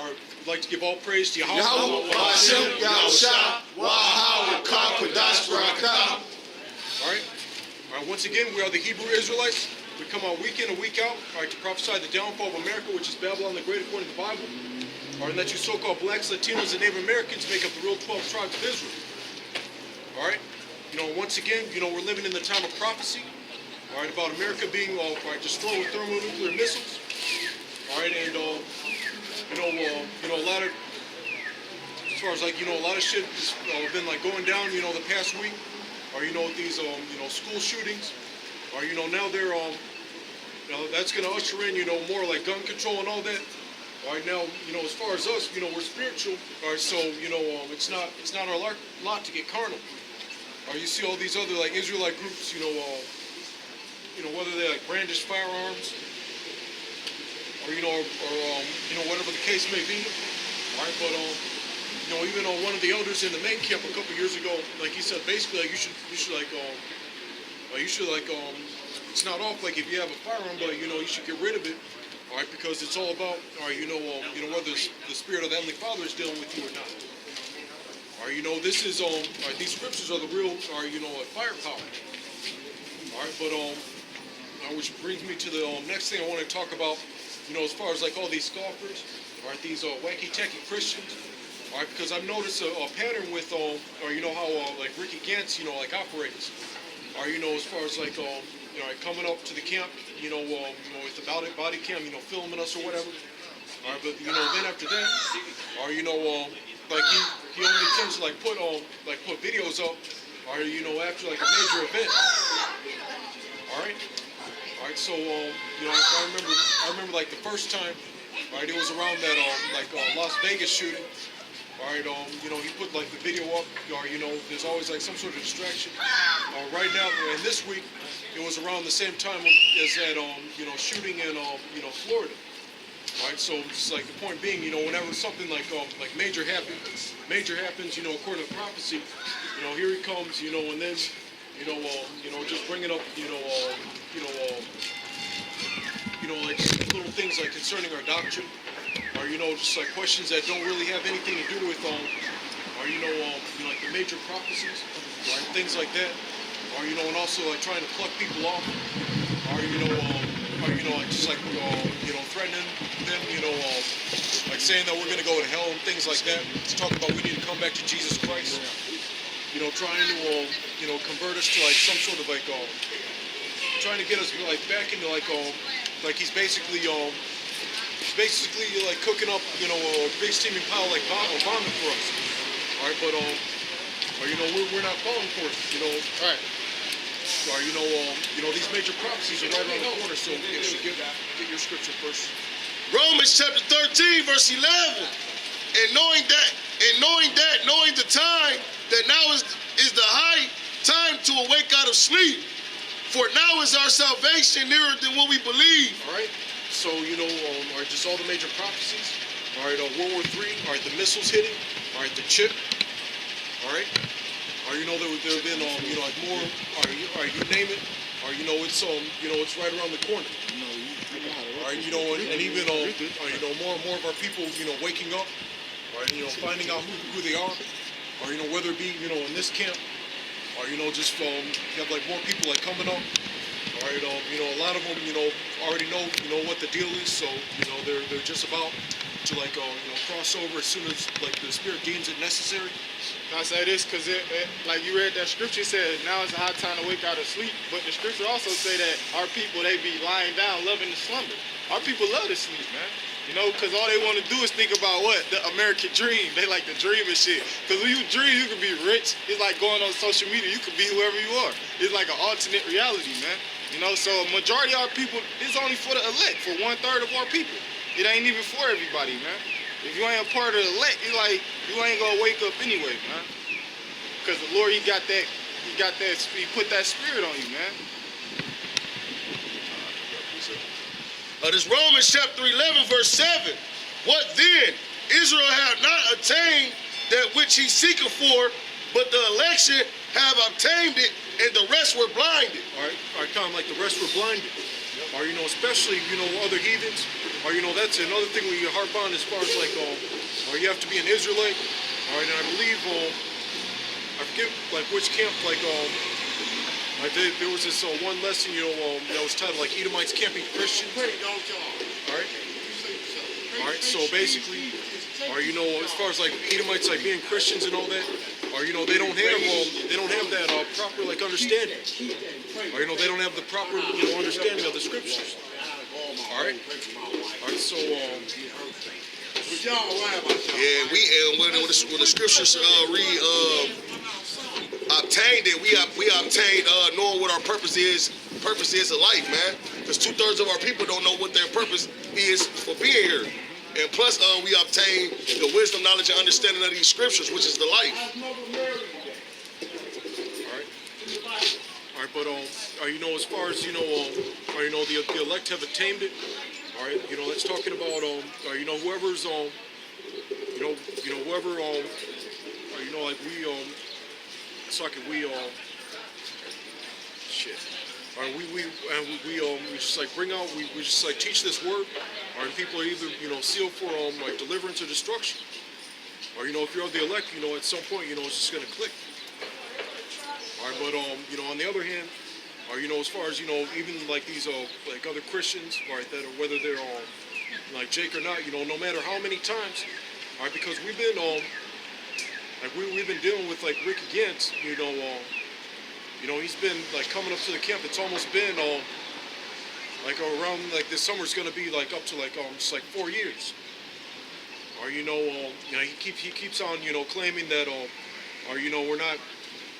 we'd like to give all praise to Yahweh. All right, once again, we are the Hebrew Israelites. We come out week in and week out, all right, to prophesy the downfall of America, which is Babylon the Great according to the Bible. All right, and that you so-called blacks, Latinos, and Native Americans make up the real 12 tribes of Israel. All right, once again, we're living in the time of prophecy. All right, about America being destroyed with thermonuclear missiles. All right, and a lot of, as far as a lot of shit has been going down, the past week. Or with these school shootings. Or now they're that's going to usher in more like gun control and all that. All right, now as far as us, we're spiritual. All right, so it's not our lot to get carnal. Or you see all these other Israelite groups, whether they brandish firearms, or whatever the case may be. All right, but even one of the elders in the main camp a couple years ago, he said basically you should it's not off if you have a firearm, but you should get rid of it. All right, because it's all about whether the spirit of the Heavenly Father is dealing with you or not. All right, this is these scriptures are the real firepower. All right, but which brings me to the next thing I want to talk about. As far as all these scoffers, all right, these wacky tacky Christians. All right, because I've noticed a pattern with how Ricky Gantz operates. Or as far as coming up to the camp, with the body cam, filming us or whatever. All right, but then after that, or he only tends to put videos up, or after a major event. All right, so I remember the first time, all right, it was around that Las Vegas shooting. All right, he put the video up, or there's always some sort of distraction. Right now, and this week, it was around the same time as that, shooting in, Florida. All right, so it's the point being, whenever something major happens, according to prophecy, here he comes, and then, just bringing up, little things concerning our doctrine. Or just questions that don't really have anything to do with the major prophecies, or things like that. Or and also trying to pluck people off. Or just threatening them. Saying that we're gonna go to hell and things like that. It's talking about we need to come back to Jesus Christ. Trying to convert us to some sort of trying to get us back into he's basically cooking up, a big steaming pile vomit for us. All right, but we're not falling for it. All right. Or these major prophecies are right around the corner. So get your scripture first. Romans chapter 13, verse 11. And knowing the time that now is the high time to awake out of sleep. For now is our salvation nearer than what we believe. All right. So, all right, just all the major prophecies. All right, World War III. All right, the missiles hitting. All right, the chip. All right. Or there have been more. All right, you name it. Or it's right around the corner. All right, and even more and more of our people waking up. All right, finding out who they are. Or whether it be in this camp. Or just you have more people coming up. All right, a lot of them, already know what the deal is, so, they're just about to, cross over as soon as, the Spirit deems it necessary. I say this because, you read that scripture, it said, now is a high time to wake out of sleep, but the scripture also say that our people, they be lying down, loving to slumber. Our people love to sleep, man. Because all they want to do is think about what? The American dream. They like to dream and shit. Because when you dream, you can be rich. It's like going on social media. You can be whoever you are. It's like an alternate reality, man. So a majority of our people, it's only for the elect, for 1/3 of our people. It ain't even for everybody, man. If you ain't a part of the elect, you ain't gonna wake up anyway, man. Because the Lord, he put that spirit on you, man. This Romans chapter 11, verse 7. What then? Israel have not attained that which he seeketh for, but the election have obtained it, and the rest were blinded. All right, kind of like the rest were blinded. Or, especially, other heathens. or that's another thing we harp on as far as like, or you have to be an Israelite. All right, and I believe, I forget like which camp, like there was this one lesson, that was titled like Edomites can't be Christians. All right. All right. So basically, or as far as like Edomites like being Christians and all that, or they don't have that proper like understanding, or they don't have the proper understanding of the scriptures. All right. All right. So yeah, when the scriptures obtained it, we obtained knowing what our purpose is in life, man. Because 2/3 of our people don't know what their purpose is for being here. And plus, we obtain the wisdom, knowledge, and understanding of these scriptures, which is the life. All right, but as far as the elect have attained it. All right, that's talking about whoever's whoever like we shit. All right, we just like bring out, we just like teach this word. All right, people are either sealed for like deliverance or destruction. Or if you're of the elect, at some point it's just gonna click. All right, but on the other hand, or as far as even like these like other Christians, all right, that are whether they're like Jake or not, no matter how many times, all right, because we've been like we've been dealing with like Ricky Gantz, he's been like coming up to the camp. It's almost been like around like this summer's gonna be like up to like just like 4 years. Or he keeps on claiming that or we're not.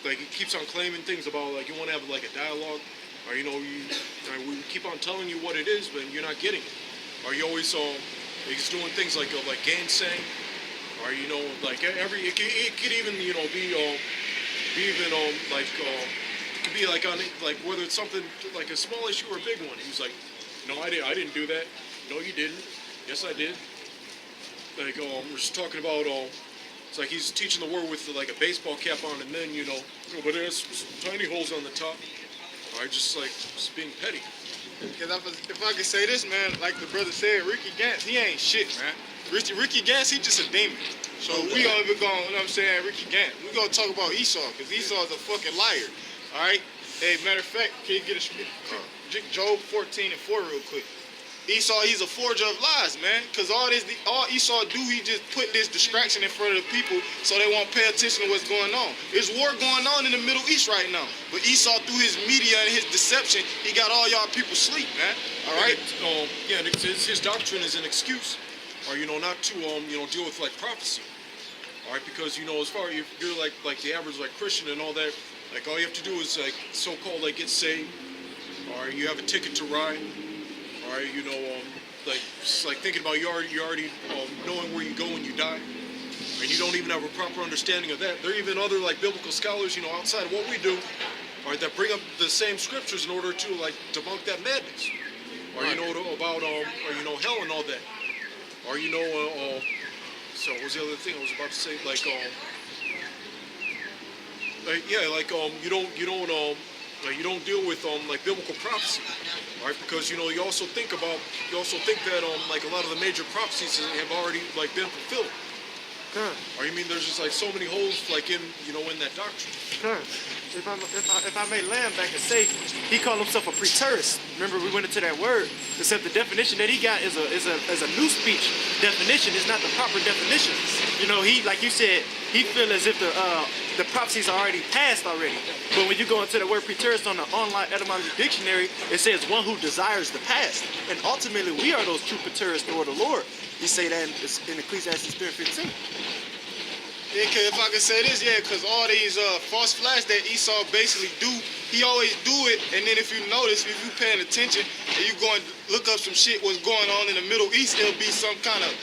Like he keeps on claiming things about like you want to have like a dialogue, or we keep on telling you what it is, but you're not getting it. Or you always he's doing things like gainsaying, or like it could even be even like it could be like on like whether it's something like a small issue or a big one. He's like, no, I didn't do that. No, you didn't. Yes, I did. Like we're just talking about it's like he's teaching the word with like a baseball cap on, and then but it has tiny holes on the top. All right, just being petty. Because if I could say this, man, like the brother said, Ricky Gantz, he ain't shit, man. Ricky Gantz, he just a demon. So we gonna be going, you know what I'm saying, Ricky Gantz. We gonna talk about Esau, because Esau's a fucking liar. All right. Hey, matter of fact, can you get Job 14:4 real quick? Esau, he's a forger of lies, man. Because all Esau do, he just put this distraction in front of the people so they won't pay attention to what's going on. There's war going on in the Middle East right now. But Esau, through his media and his deception, he got all y'all people asleep, man. All right? His doctrine is an excuse, or not to deal with like prophecy. All right, because as far as you're like the average like Christian and all that, like all you have to do is like so-called like get saved, or you have a ticket to ride. All right, like just like thinking about you already knowing where you go when you die, and you don't even have a proper understanding of that. There are even other like biblical scholars, outside of what we do, all right, that bring up the same scriptures in order to like debunk that madness, or about hell and all that, or so what was the other thing I was about to say? Like you don't deal with like biblical prophecy, right? Because you also think that like a lot of the major prophecies have already like been fulfilled. Or you mean there's just like so many holes like in in that doctrine? If I may land back and say, he called himself a preterist. Remember, we went into that word. Except the definition that he got is a new speech definition. It's not the proper definition. He, like you said, he feel as if the prophecies are already passed already. But when you go into the word preterist on the online etymology dictionary, it says one who desires the past. And ultimately, we are those true preterists toward the Lord. He say that in Ecclesiastes 3:15. Yeah, cause if I could say this, because all these false flags that Esau basically do, he always do it, and then if you notice, if you paying attention, and you go and look up some shit what's going on in the Middle East, it'll be some kind of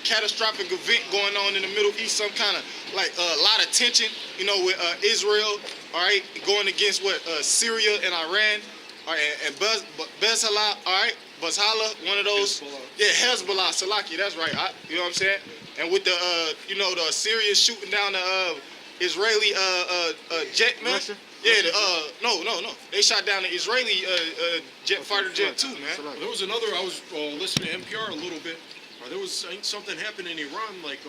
catastrophic event going on in the Middle East, some kind of like a lot of tension, with Israel, all right, going against Syria and Iran, all right, and Bezallah, all right, Bezallah, one of those, Hezbollah, Salaki, that's right, you know what I'm saying? And with the, the Syrians shooting down the Israeli jet, man. Yeah, no. They shot down the Israeli fighter jet too, man. There was another. I was listening to NPR a little bit. There was something happened in Iran, like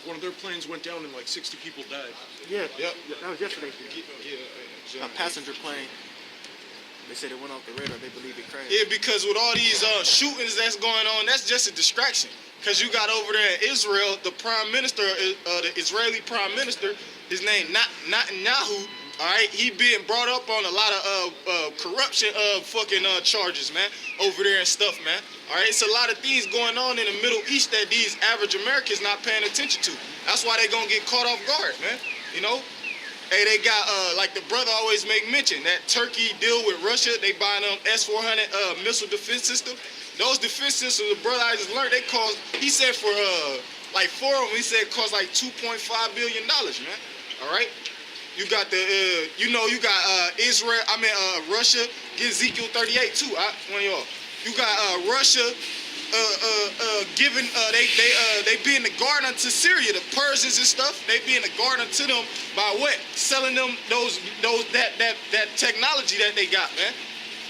one of their planes went down and like 60 people died. Yeah, Yep. that was yesterday. Yeah. A passenger plane. They said it went off the radar. They believe it crashed. Yeah, because with all these shootings that's going on, that's just a distraction. Because you got over there in Israel, the prime minister, the Israeli prime minister, his name Netanyahu. All right, he being brought up on a lot of corruption charges, man, over there and stuff, man. All right, it's a lot of things going on in the Middle East that these average Americans not paying attention to. That's why they gonna get caught off guard, man. You know. Hey, they got, like the brother always make mention, that Turkey deal with Russia. They buying them S-400 missile defense system. Those defense systems, the brother I just learned, they cost, he said for, like 4 of them, he said it cost like $2.5 billion, man. All right? You got the, you got Russia, get Ezekiel 38 too, one of y'all. You got Russia, giving they being the guard unto Syria, the Persians and stuff. They being the guard unto them by what? Selling them that technology that they got, man.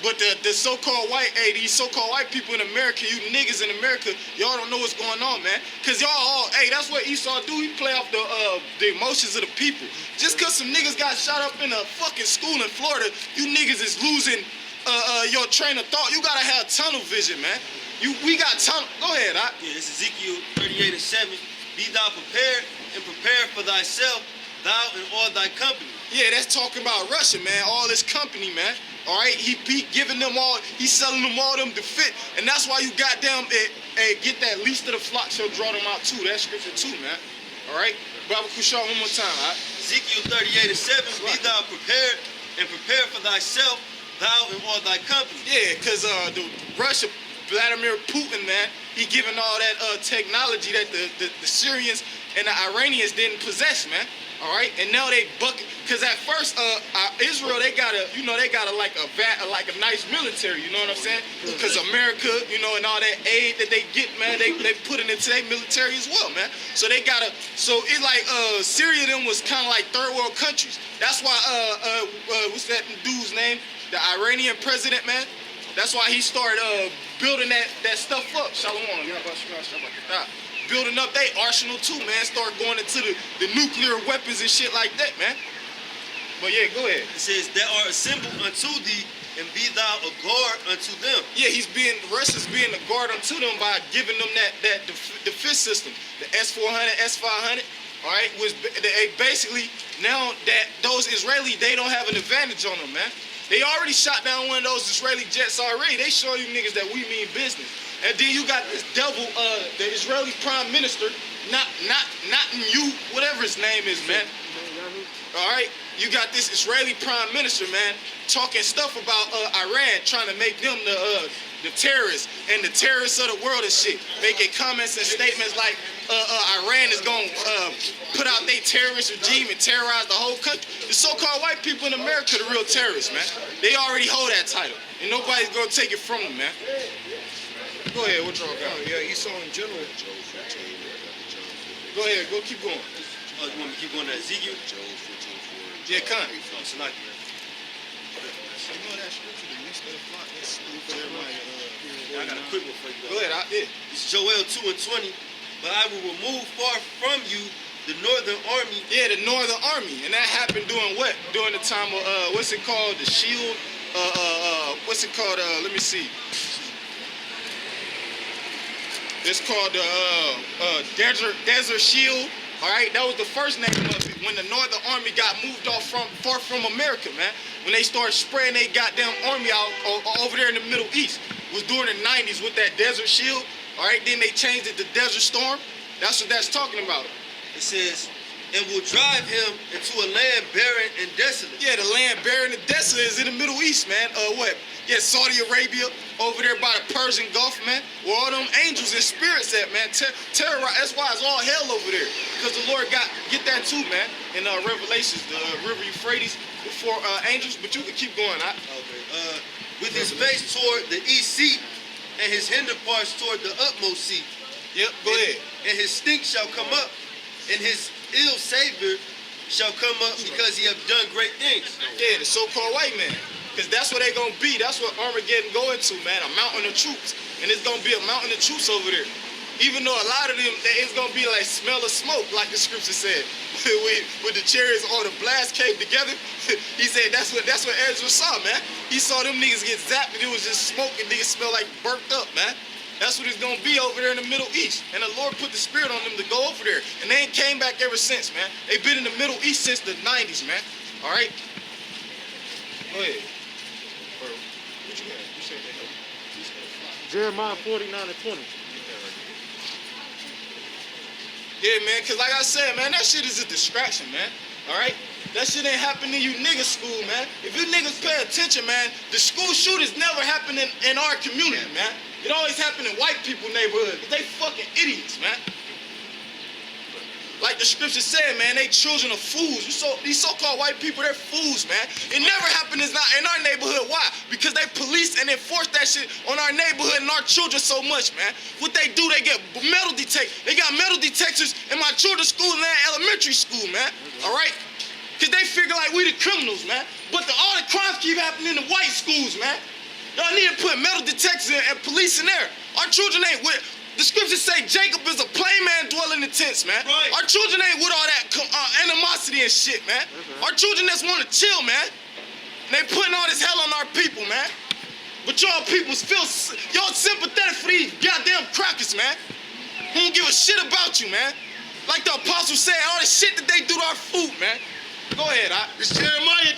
But the so-called these so-called white people in America, you niggas in America, y'all don't know what's going on, man. Cause y'all all, that's what Esau do. He play off the emotions of the people. Just cause some niggas got shot up in a fucking school in Florida, you niggas is losing your train of thought. You gotta have tunnel vision, man. We got tunnel. Go ahead, Yeah, it's Ezekiel 38:7. Be thou prepared and prepare for thyself, thou and all thy company. Yeah, that's talking about Russia, man. All this company, man. All right, he giving them all, he's selling them all them to fit, and that's why you goddamn get that least of the flock shall draw them out too. That scripture too, man. All right, Baba Kushal, one more time. All right? Ezekiel 38:7. Be thou prepared and prepare for thyself, thou and all thy company. Yeah, cause the Russia, Vladimir Putin, man, he giving all that technology that the Syrians and the Iranians didn't possess, man. All right, and now they bucket. Cause at first, Israel, they got a like a nice military. You know what I'm saying? Cause America, and all that aid that they get, man, they put it into their military as well, man. So they got so it's like Syria them was kind of like third world countries. That's why what's that dude's name? The Iranian president, man. That's why he started building that stuff up. Shalom. Building up their arsenal too, man. Start going into the nuclear weapons and shit like that, man. But yeah, go ahead. It says, that are assembled unto thee, and be thou a guard unto them. Yeah, Russia's being a guard unto them by giving them that defense system, the S-400, S-500. All right, which they basically now that those Israelis, they don't have an advantage on them, man. They already shot down one of those Israeli jets already. They show you niggas that we mean business. And then you got this devil, the Israeli prime minister, not you, whatever his name is, man. All right, you got this Israeli prime minister, man, talking stuff about Iran, trying to make them the terrorists and the terrorists of the world and shit, making comments and statements like Iran is gonna put out their terrorist regime and terrorize the whole country. The so-called white people in America, the real terrorists, man. They already hold that title, and nobody's gonna take it from them, man. Go ahead, what y'all got? Yeah, Esau in general. Go ahead, keep going. Oh, you want me to keep going to Ezekiel? Yeah, come. Oh, so like, I got a quick one for you, though. Go ahead, It's Joel 2:20. But I will remove far from you the northern army. Yeah, the northern army. And that happened during what? During the time of, what's it called? The shield? What's it called? Let me see. It's called the Desert Shield. All right, that was the first name of it. When the Northern Army got moved off far from America, man. When they started spreading their goddamn army out over there in the Middle East. It was during the 90s with that Desert Shield. All right, then they changed it to Desert Storm. That's what that's talking about. It says, and will drive him into a land barren and desolate. Yeah, the land barren and desolate is in the Middle East, man. What? Yeah, Saudi Arabia, over there by the Persian Gulf, man. Where all them angels and spirits at, man. Terrorize. That's why it's all hell over there. Because the Lord get that too, man. In Revelations, the river Euphrates, before angels. But you can keep going. Okay. With his face toward the east sea, and his hinder parts toward the utmost sea. Yep, go ahead. And his stink shall come up, and his ill savor shall come up because he have done great things. Yeah, the so-called white man. Because that's what they going to be. That's what Armageddon going to, man. A mountain of troops. And it's going to be a mountain of troops over there. Even though a lot of them, it's going to be like smell of smoke, like the scripture said. With the chariots or the blast came together, he said that's what Ezra saw, man. He saw them niggas get zapped and it was just smoke and niggas smell like burnt up, man. That's what it's going to be over there in the Middle East. And the Lord put the spirit on them to go over there. And they ain't came back ever since, man. They've been in the Middle East since the 90s, man. All right? Go ahead. Or, what you had? You said that. Jeremiah 49:20. Yeah, man, because like I said, man, that shit is a distraction, man. All right? That shit ain't happening in you niggas' school, man. If you niggas pay attention, man, the school shootings never happen in our community, man. It always happen in white people neighborhoods. They fucking idiots, man. Like the scripture said, man, they children of fools. These so-called white people, they're fools, man. It never happened in our neighborhood. Why? Because they police and enforce that shit on our neighborhood and our children so much, man. What they do, they get metal detectors. They got metal detectors in my children's school and elementary school, man. All right? Because they figure like we the criminals, man. But all the crimes keep happening in the white schools, man. Y'all need to put metal detectors and police in there. Our children ain't with... The scriptures say Jacob is a plain man dwelling in tents, man. Right. Our children ain't with all that animosity and shit, man. Our children just want to chill, man. And they putting all this hell on our people, man. But y'all people y'all sympathetic for these goddamn crackers, man. Who don't give a shit about you, man. Like the apostle said, all the shit that they do to our food, man. Go ahead, It's Jeremiah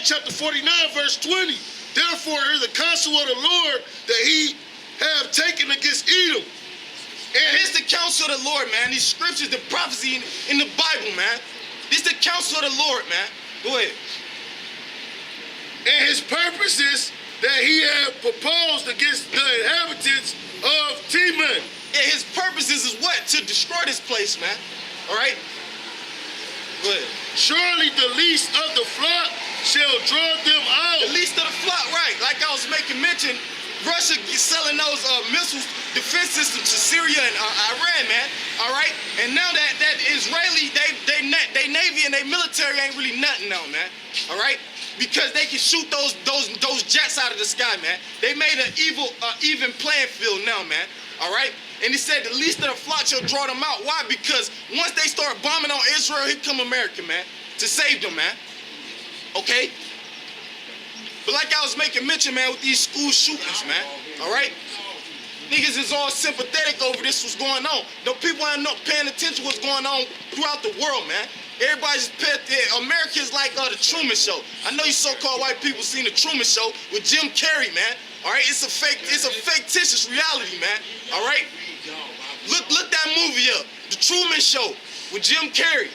chapter 49, verse 20. Therefore, hear the counsel of the Lord that he have taken against Edom. And it's the counsel of the Lord, man. These scriptures, the prophecy in the Bible, man. This the counsel of the Lord, man. Go ahead. And his purposes that he have proposed against the inhabitants of Teman. Yeah, his purposes is what? To destroy this place, man. All right? Go ahead. Surely the least of the flock shall draw them out. The least of the flock, right. Like I was making mention, Russia selling those missiles, defense systems to Syria and Iran, man. All right? And now that Israeli, they Navy and they military ain't really nothing now, man. All right? Because they can shoot those jets out of the sky, man. They made an even playing field now, man. All right? And he said the least of the flock shall draw them out. Why? Because once they start bombing on Israel, here come America, man, to save them, man. Okay? But like I was making mention, man, with these school shootings, man. All right? Niggas is all sympathetic over this, what's going on. No people ain't not paying attention to what's going on throughout the world, man. Everybody's America is like the Truman Show. I know you so-called white people seen the Truman Show with Jim Carrey, man. All right, it's a fictitious reality, man. All right, look that movie up, the Truman Show with Jim Carrey.